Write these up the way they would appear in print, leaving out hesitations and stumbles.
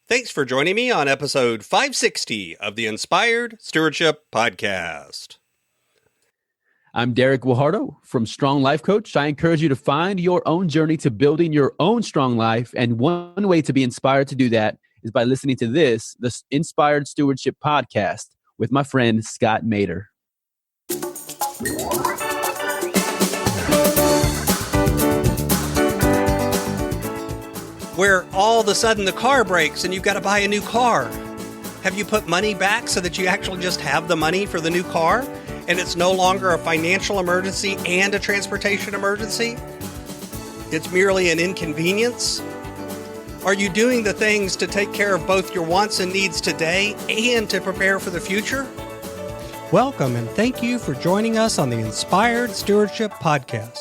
Thanks for joining me on episode 560 of the Inspired Stewardship Podcast. I'm Derek Guajardo from Strong Life Coach. I encourage you to find your own journey to building your own strong life. And one way to be inspired to do that is by listening to the Inspired Stewardship Podcast with my friend Scott Mader. Where all of a sudden the car breaks and you've got to buy a new car. Have you put money back so that you actually just have the money for the new car and it's no longer a financial emergency and a transportation emergency? It's merely an inconvenience? Are you doing the things to take care of both your wants and needs today and to prepare for the future? Welcome and thank you for joining us on the Inspired Stewardship Podcast.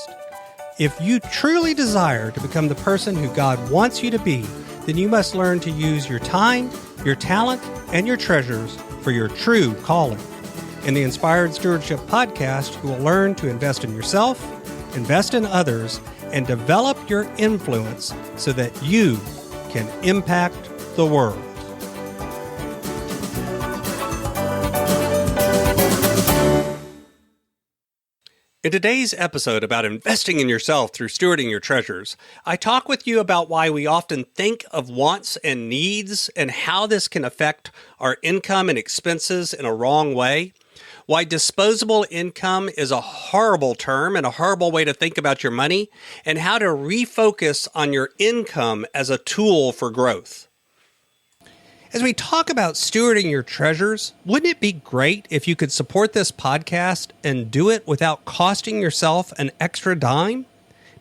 If you truly desire to become the person who God wants you to be, then you must learn to use your time, your talent, and your treasures for your true calling. In the Inspired Stewardship Podcast, you will learn to invest in yourself, invest in others, and develop your influence so that you can impact the world. In today's episode about investing in yourself through stewarding your treasures, I talk with you about why we often think of wants and needs and how this can affect our income and expenses in a wrong way, why disposable income is a horrible term and a horrible way to think about your money, and how to refocus on your income as a tool for growth. As we talk about stewarding your treasures, wouldn't it be great if you could support this podcast and do it without costing yourself an extra dime?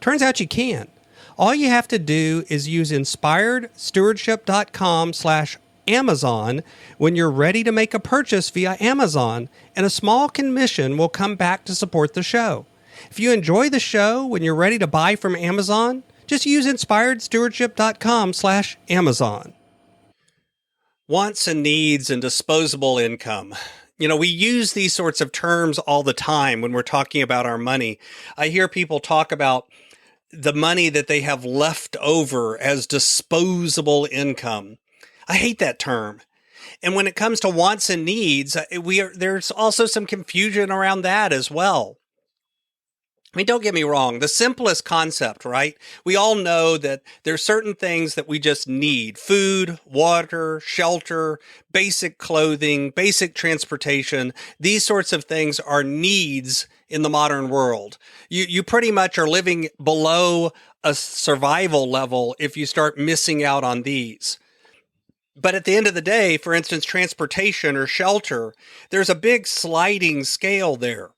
Turns out you can. All you have to do is use inspiredstewardship.com/Amazon when you're ready to make a purchase via Amazon, and a small commission will come back to support the show. If you enjoy the show when you're ready to buy from Amazon, just use inspiredstewardship.com/Amazon. Wants and needs and disposable income. You know, we use these sorts of terms all the time when we're talking about our money. I hear people talk about the money that they have left over as disposable income. I hate that term. And when it comes to wants and needs, there's also some confusion around that as well. I mean, don't get me wrong, the simplest concept, right? We all know that there's certain things that we just need: food, water, shelter, basic clothing, basic transportation. These sorts of things are needs in the modern world. You pretty much are living below a survival level if you start missing out on these. But at the end of the day, for instance, transportation or shelter, there's a big sliding scale there.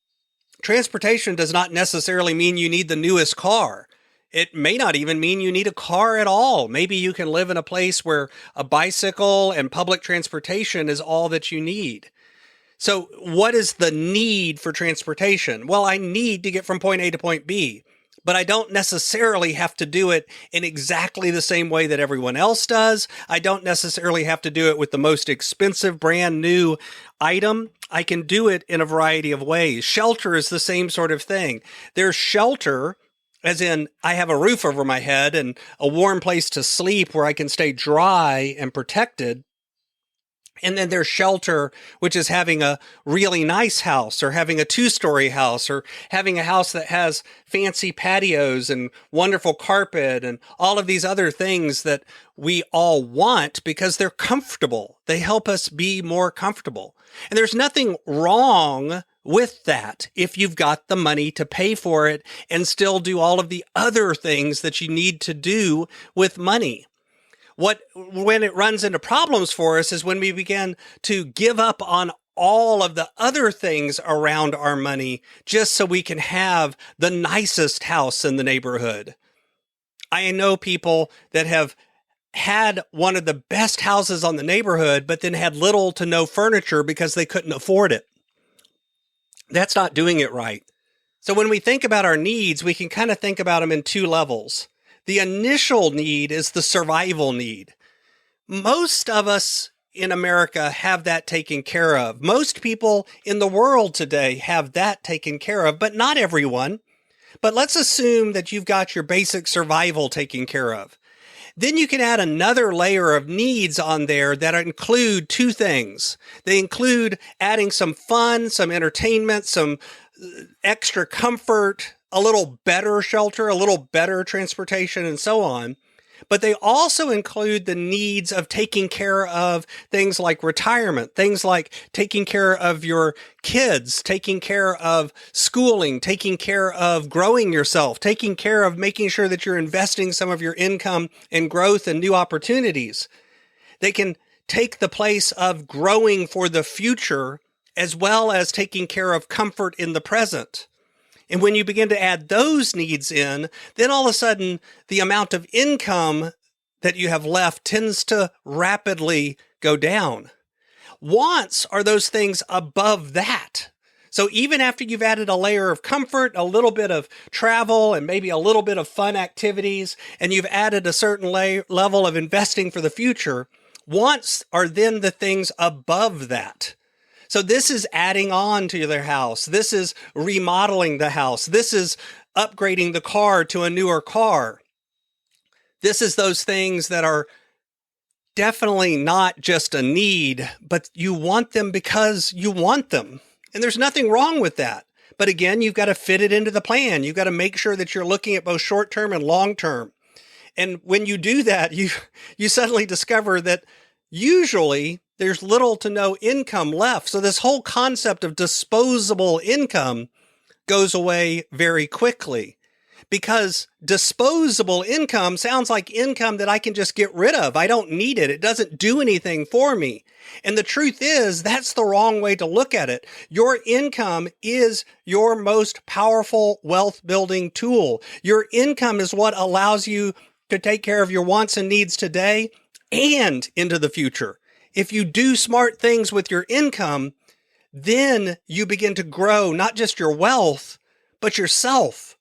Transportation does not necessarily mean you need the newest car. It may not even mean you need a car at all. Maybe you can live in a place where a bicycle and public transportation is all that you need. So what is the need for transportation? Well, I need to get from point A to point B, but I don't necessarily have to do it in exactly the same way that everyone else does. I don't necessarily have to do it with the most expensive brand new item. I can do it in a variety of ways. Shelter is the same sort of thing. There's shelter, as in I have a roof over my head and a warm place to sleep where I can stay dry and protected. And then there's shelter, which is having a really nice house or having a 2-story house or having a house that has fancy patios and wonderful carpet and all of these other things that we all want because they're comfortable. They help us be more comfortable. And there's nothing wrong with that if you've got the money to pay for it and still do all of the other things that you need to do with money. When it runs into problems for us is when we begin to give up on all of the other things around our money just so we can have the nicest house in the neighborhood. I know people that have had one of the best houses on the neighborhood, but then had little to no furniture because they couldn't afford it. That's not doing it right. So when we think about our needs, we can kind of think about them in two levels. The initial need is the survival need. Most of us in America have that taken care of. Most people in the world today have that taken care of, but not everyone. But let's assume that you've got your basic survival taken care of. Then you can add another layer of needs on there that include two things. They include adding some fun, some entertainment, some extra comfort, a little better shelter, a little better transportation, and so on. But they also include the needs of taking care of things like retirement, things like taking care of your kids, taking care of schooling, taking care of growing yourself, taking care of making sure that you're investing some of your income in growth and new opportunities. They can take the place of growing for the future as well as taking care of comfort in the present. And when you begin to add those needs in, then all of a sudden, the amount of income that you have left tends to rapidly go down. Wants are those things above that. So even after you've added a layer of comfort, a little bit of travel, and maybe a little bit of fun activities, and you've added a certain level of investing for the future, wants are then the things above that. So this is adding on to their house. This is remodeling the house. This is upgrading the car to a newer car. This is those things that are definitely not just a need, but you want them because you want them. And there's nothing wrong with that. But again, you've got to fit it into the plan. You've got to make sure that you're looking at both short-term and long-term. And when you do that, you suddenly discover that usually there's little to no income left. So this whole concept of disposable income goes away very quickly, because disposable income sounds like income that I can just get rid of. I don't need it. It doesn't do anything for me. And the truth is, that's the wrong way to look at it. Your income is your most powerful wealth building tool. Your income is what allows you to take care of your wants and needs today and into the future. If you do smart things with your income, then you begin to grow not just your wealth, but yourself.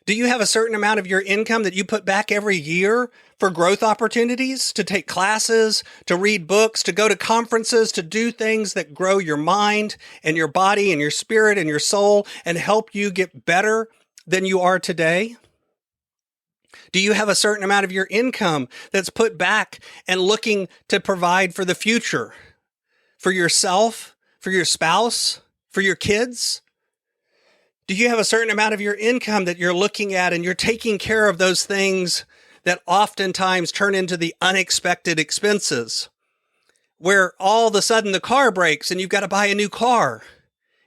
Do you have a certain amount of your income that you put back every year for growth opportunities, to take classes, to read books, to go to conferences, to do things that grow your mind and your body and your spirit and your soul and help you get better than you are today? Do you have a certain amount of your income that's put back and looking to provide for the future, for yourself, for your spouse, for your kids? Do you have a certain amount of your income that you're looking at and you're taking care of those things that oftentimes turn into the unexpected expenses, where all of a sudden the car breaks and you've got to buy a new car?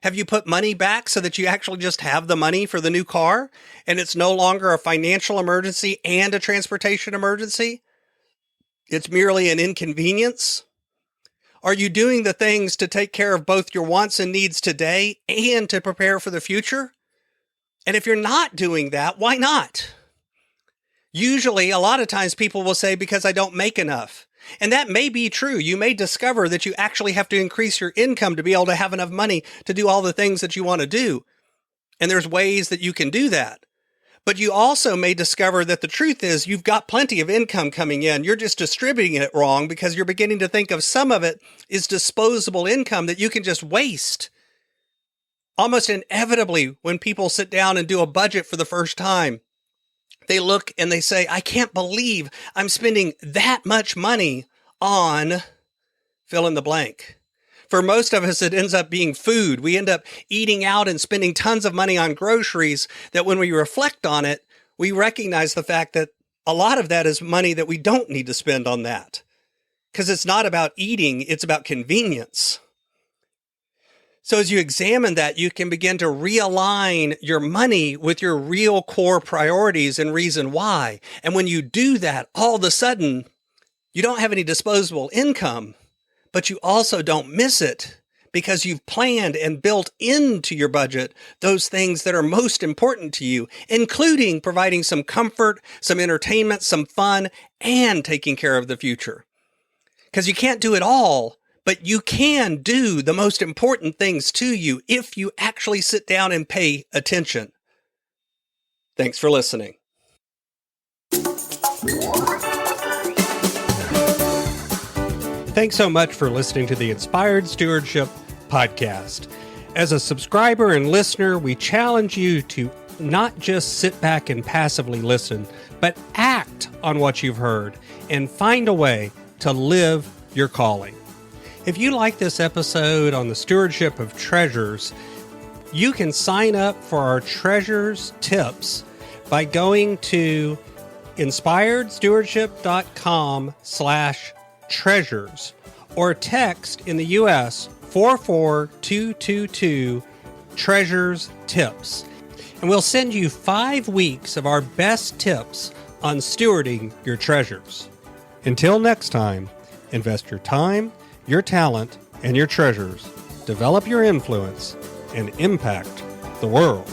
Have you put money back so that you actually just have the money for the new car and it's no longer a financial emergency and a transportation emergency? It's merely an inconvenience. Are you doing the things to take care of both your wants and needs today and to prepare for the future? And if you're not doing that, why not? Usually, a lot of times people will say, because I don't make enough. And that may be true. You may discover that you actually have to increase your income to be able to have enough money to do all the things that you want to do. And there's ways that you can do that. But you also may discover that the truth is you've got plenty of income coming in. You're just distributing it wrong because you're beginning to think of some of it is disposable income that you can just waste. Almost inevitably, when people sit down and do a budget for the first time, they look and they say, I can't believe I'm spending that much money on fill in the blank. For most of us, it ends up being food. We end up eating out and spending tons of money on groceries that when we reflect on it, we recognize the fact that a lot of that is money that we don't need to spend on that. Because it's not about eating, it's about convenience. So as you examine that, you can begin to realign your money with your real core priorities and reason why. And when you do that, all of a sudden, you don't have any disposable income, but you also don't miss it because you've planned and built into your budget those things that are most important to you, including providing some comfort, some entertainment, some fun, and taking care of the future. Because you can't do it all, but you can do the most important things to you if you actually sit down and pay attention. Thanks for listening. Thanks so much for listening to the Inspired Stewardship Podcast. As a subscriber and listener, we challenge you to not just sit back and passively listen, but act on what you've heard and find a way to live your calling. If you like this episode on the stewardship of treasures, you can sign up for our treasures tips by going to inspiredstewardship.com/treasures or text in the US 44222 treasures tips. And we'll send you 5 weeks of our best tips on stewarding your treasures. Until next time, invest your time, your talent, and your treasures. Develop your influence and impact the world.